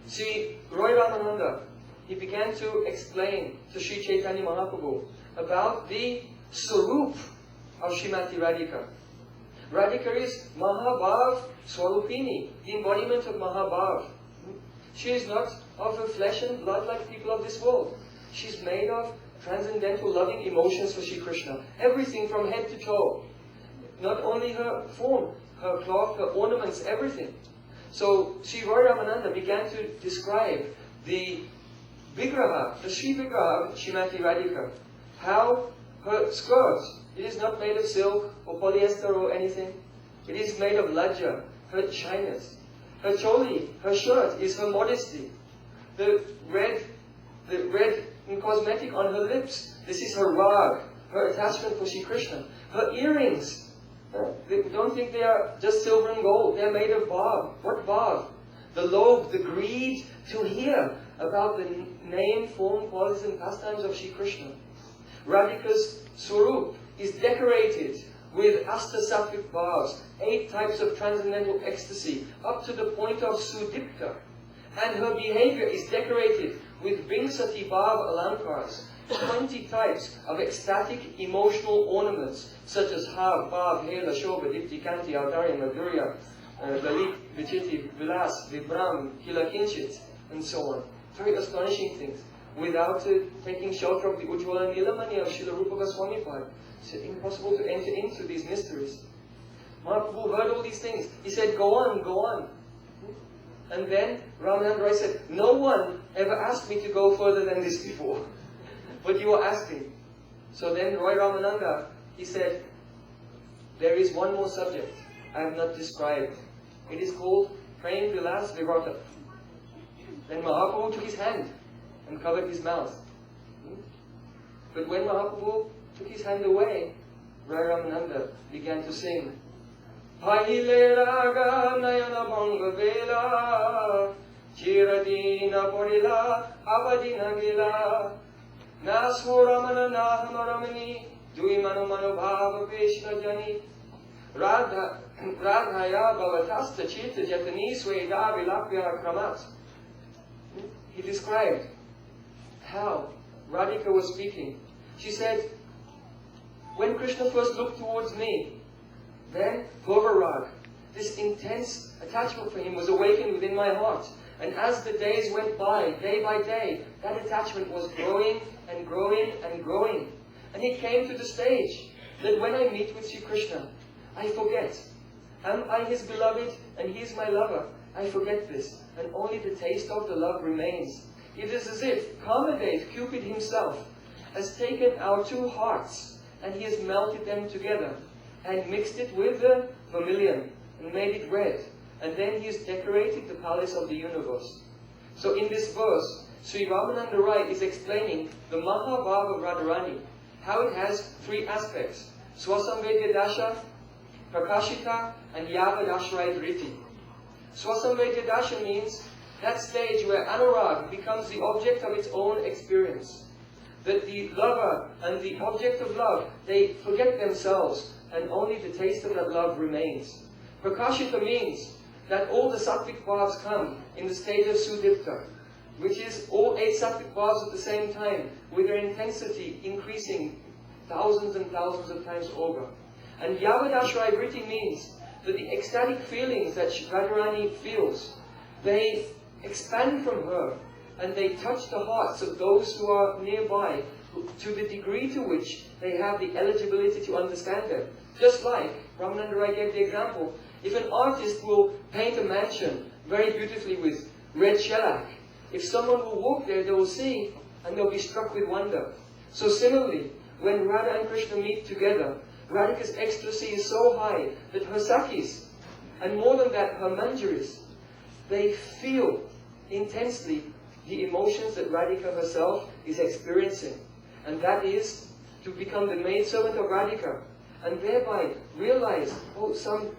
S1: Sri Roy Ramananda, he began to explain to Sri Chaitanya Mahaprabhu about the Swarup of Srimati Radhika. Radhika is Mahabhav Swarupini, the embodiment of Mahabhav. She is not of her flesh and blood like people of this world. She's made of transcendental loving emotions for Sri Krishna. Everything from head to toe. Not only her form, her cloth, her ornaments, everything. So Sri Roy Ramananda began to describe the Vigraha, the Sri Vigraha of Srimati Radhika. How her skirt, it is not made of silk or polyester or anything. It is made of lajja, her shyness. Her choli, her shirt, is her modesty. The red cosmetic on her lips, this is her rag, her attachment for Sri Krishna. Her earrings, don't think they are just silver and gold. They are made of bhav. What bhav? The lobe, the greed to hear about the name, form, qualities and pastimes of Sri Krishna. Radhika's Swarup is decorated with Astasattvic bhavs, 8 types of transcendental ecstasy, up to the point of Sudipta. And her behavior is decorated with Vingsati bhav alankars, 20 types of ecstatic emotional ornaments, such as Hav, Bhav, Hela, Shobha, Dipti, Kanti, Audarya, Madhurya, Lalit, Vichiti, Vilas, Vibram, Kila Kinchit, and so on. Very astonishing things. Without taking shelter of the Ujjvala Nilamani of Srila Rupa Goswami Pad. It's impossible to enter into these mysteries. Mahaprabhu heard all these things. He said, go on, go on. And then Ramananda Rai said, no one ever asked me to go further than this before. But you are asking. So then Roy Ramananda, he said, there is one more subject I have not described. It is called Praying Vilas Vivrata. Then Mahaprabhu took his hand and covered his mouth. But when Mahaprabhu took his hand away, Radha Ramananda began to sing. Pahile raga nayana bhanga vela, chiradina porila abadina gila, na swaramana na hamaramani, dui mano mano bhava veshna jani, radhaya bhavatasta chita jatani sweda vilapya kramat. He described how Radhika was speaking. She said, when Krishna first looked towards me, then Gaurarag, this intense attachment for him was awakened within my heart. And as the days went by, day by day, that attachment was growing and growing and growing. And it came to the stage that when I meet with Sri Krishna, I forget. Am I his beloved and he is my lover? I forget this, and only the taste of the love remains. It is as if Kamadev, Cupid himself, has taken our two hearts and he has melted them together and mixed it with the vermilion and made it red. And then he has decorated the palace of the universe. So in this verse, Sri Ramananda Rai is explaining the Mahabhava Radharani, how it has three aspects: Swasamvedya Dasha, Prakashita, and Yavad Ashray Riti. Swasamvedya Dasha means that stage where Anurag becomes the object of its own experience. That the lover and the object of love, they forget themselves, and only the taste of that love remains. Prakashita means that all the sattvic bhavs come in the stage of Sudipta, which is all 8 sattvic bhavs at the same time, with their intensity increasing thousands and thousands of times over. And Yavadashray Vritti means that the ecstatic feelings that Radharani feels, they expand from her, and they touch the hearts of those who are nearby, to the degree to which they have the eligibility to understand them. Just like Ramananda Rai gave the example, if an artist will paint a mansion very beautifully with red shellac, if someone will walk there, they will see and they'll be struck with wonder. So similarly, when Radha and Krishna meet together, Radhika's ecstasy is so high that her sakis, and more than that, her manjaris, they feel intensely the emotions that Radhika herself is experiencing. And that is to become the maidservant of Radhika, and thereby realize some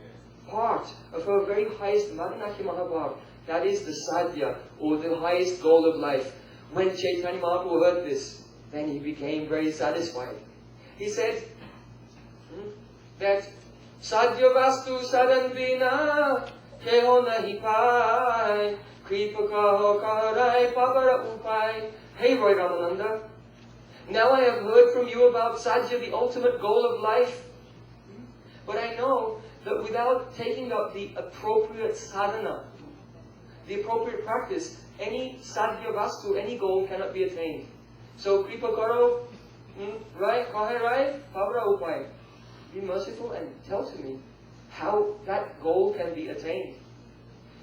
S1: part of her very highest Madhanaki Mahabhav, that is the sadhya, or the highest goal of life. When Chaitanya Mahaprabhu heard this, then he became very satisfied. He said that sadhya vastu sadan vina keho nahi pai kripa kaho kaharai pavara upai. Hey Roy Ramananda, now I have heard from you about sadhya, the ultimate goal of life. But I know that without taking up the appropriate sadhana, the appropriate practice, any sadhya vastu, any goal cannot be attained. So kripa karo, right, kahe right, pavara upai. Be merciful and tell to me how that goal can be attained.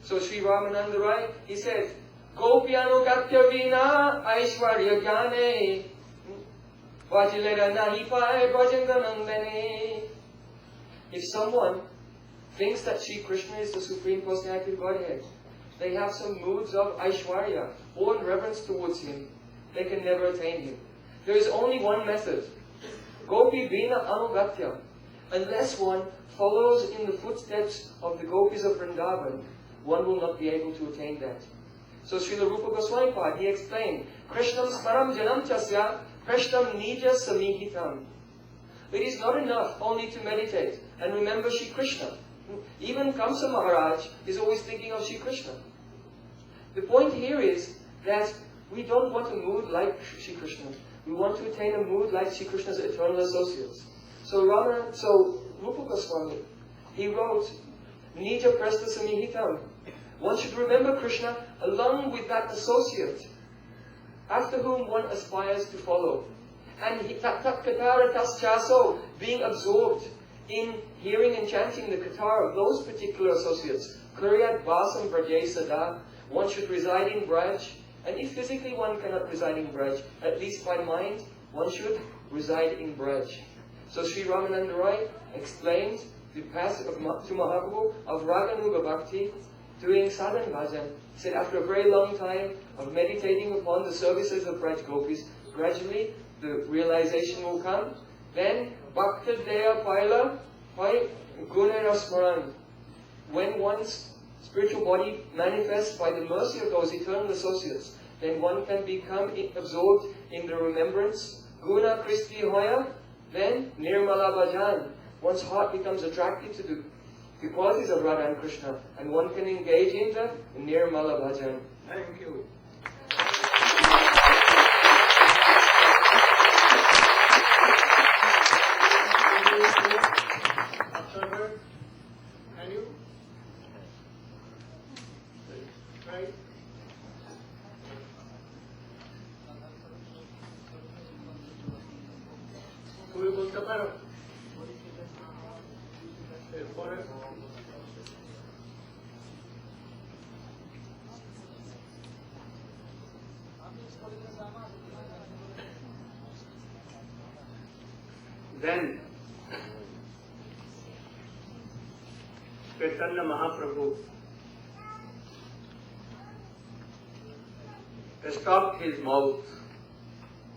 S1: So Sri Ramananda Rai, he said, Gopyano gatya vina aishwarya jnane vajilera nahi pai bhajandanandane. If someone thinks that Sri Krishna is the Supreme Personality of Godhead, they have some moods of Aishwarya, awe and reverence towards Him, they can never attain Him. There is only one method. Gopi Vina Anugatya. Unless one follows in the footsteps of the gopis of Vrindavan, one will not be able to attain that. So Srila Rupa Goswami Pad, he explained, Krishnam smaram janam chasya, Krishnam nija samihitam. It is not enough only to meditate and remember Shri Krishna. Even Kamsa Maharaj is always thinking of Shri Krishna. The point here is that we don't want a mood like Shri Krishna. We want to attain a mood like Shri Krishna's eternal associates. So Rupa Goswami, he wrote, Nija Prasta Samihitam. One should remember Krishna along with that associate, after whom one aspires to follow. And Katara Tas Chaso, being absorbed in hearing and chanting the Katara of those particular associates. Kuryat Vasam Brajay Sada, one should reside in Braj, and if physically one cannot reside in Braj, at least by mind, one should reside in Braj. So Sri Ramananda Rai explained the passage to Mahaprabhu of Raganuga Bhakti doing sadhan bhajan. He said after a very long time of meditating upon the services of Braj Gopis, gradually the realization will come. Then Bhakta Daya Paila Pai Guna Rasmaran. When one's spiritual body manifests by the mercy of those eternal associates, then one can become absorbed in the remembrance. Guna Kristi Hoya, then Nirmala Bhajan. One's heart becomes attracted to the qualities of Radha and Krishna, and one can engage in the Nirmala Bhajan.
S2: Thank you. Observer, can you? Right? তুমি বলতে পারো? এরপরে Then Chaitanya Mahaprabhu stopped his mouth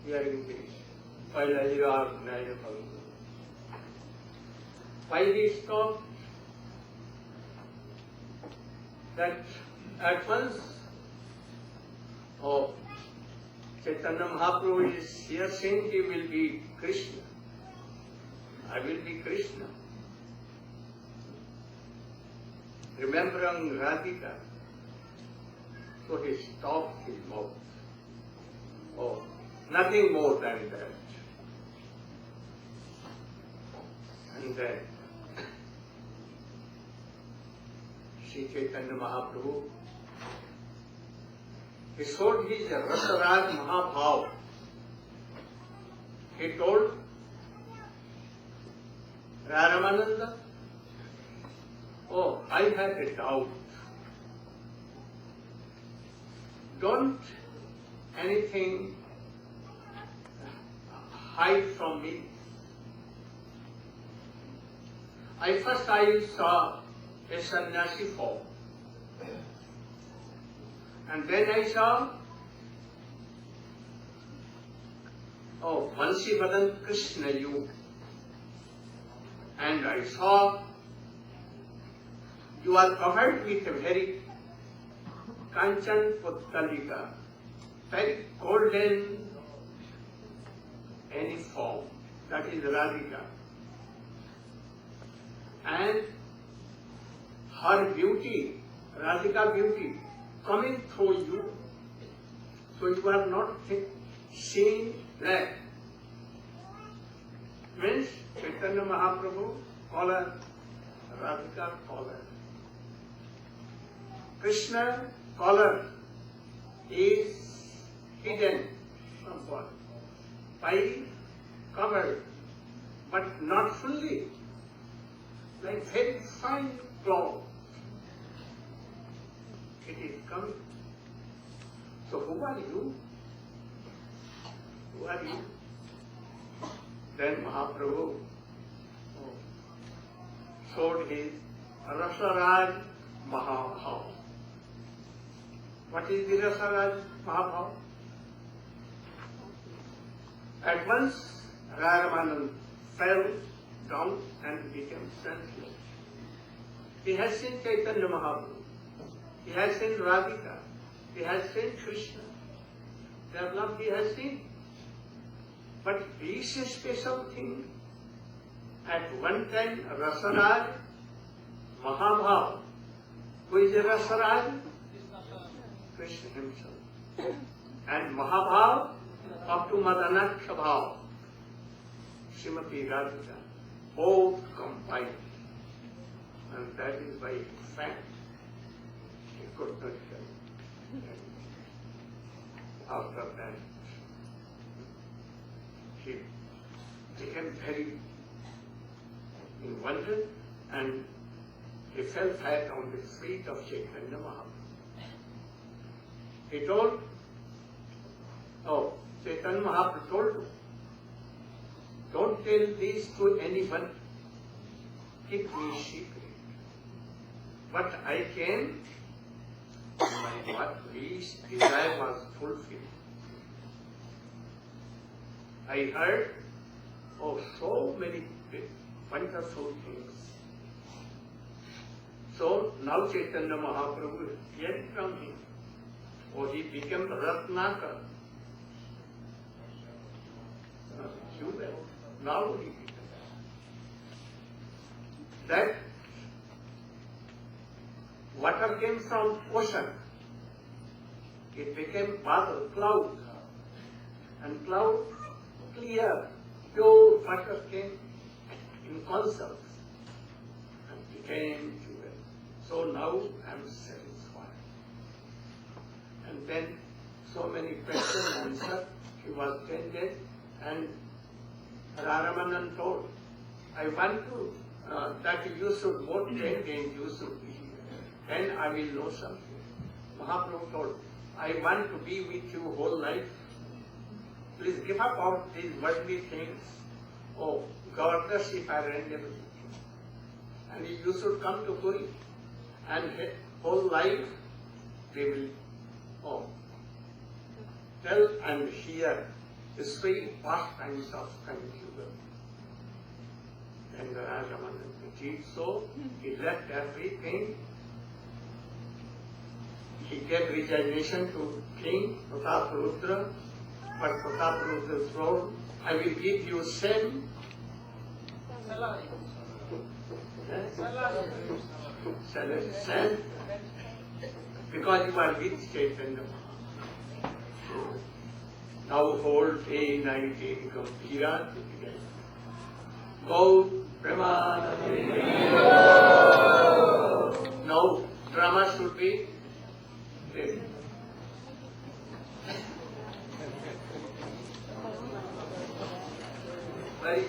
S2: hearing this. Why he stopped? That at once, oh, Chaitanya Mahaprabhu is here saying he will be Krishna. I will be Krishna. Remembering Radhika. So he stopped his mouth. Oh, nothing more than that. And then Sri Chaitanya Mahaprabhu, he showed his Rasaraj Mahabhav. He told Ramananda, oh, I have a doubt. Don't anything hide from me. First I saw a sannyasi form. And then I saw, oh, Vansi Vadan Krishna you. And I saw you are covered with a very Kanchan Puttalika, very golden any form, that is Radhika. And her beauty, Radhika beauty, coming through you. So you are not seeing that. Means Chaitanya Mahaprabhu color, Radhika color. Krishna color is hidden somewhat by covered, but not fully, like very fine cloth. It is coming. So who are you? Who are you? Then Mahaprabhu showed his Rasaraj Mahabhav. What is the Rasaraj Mahabhav? At once Ramananda fell down and became senseless. He has seen Chaitanya Mahaprabhu. He has seen Radhika. He has seen Krishna. Their love he has seen. But this is a special thing. At one time, Rasaraj Mahabhav. Who is a Rasaraj? Krishna himself. And Mahabhav up to Madanaksha Bhav. Srimati Radhika. Both combined. And that is by fact. He could not tell. After that, he became very in wonder and he fell flat on the feet of Chaitanya Mahaprabhu. He told, oh, Chaitanya Mahaprabhu told him, don't tell this to anyone, keep me secret. But I came, my what least desire was fulfilled. I heard so many wonderful things. So now Chaitanya Mahaprabhu heard from him. He became Ratnakar. Now he became that water came from ocean. It became battle, cloud. And cloud, clear, pure water came in concepts and became jewel. So now I am satisfied. And then so many questions answered. He was tended and Ramanan told, I want to, that you should vote 10 days, you should be here. Then I will know something. Mahaprabhu told, I want to be with you whole life. Please give up all these worldly things. Goddess, if I render with you. And you should come to Puri. And whole life they will tell and hear the sweet pastimes of confusion. And Ramanan did so. He left everything. He gave resignation to King Prataparudra, but Prataparudra told, I will give you same salary, because you are with Chaitanya. Now whole day, night, day become Virat together. Go, Premanande. Now drama should be there. Very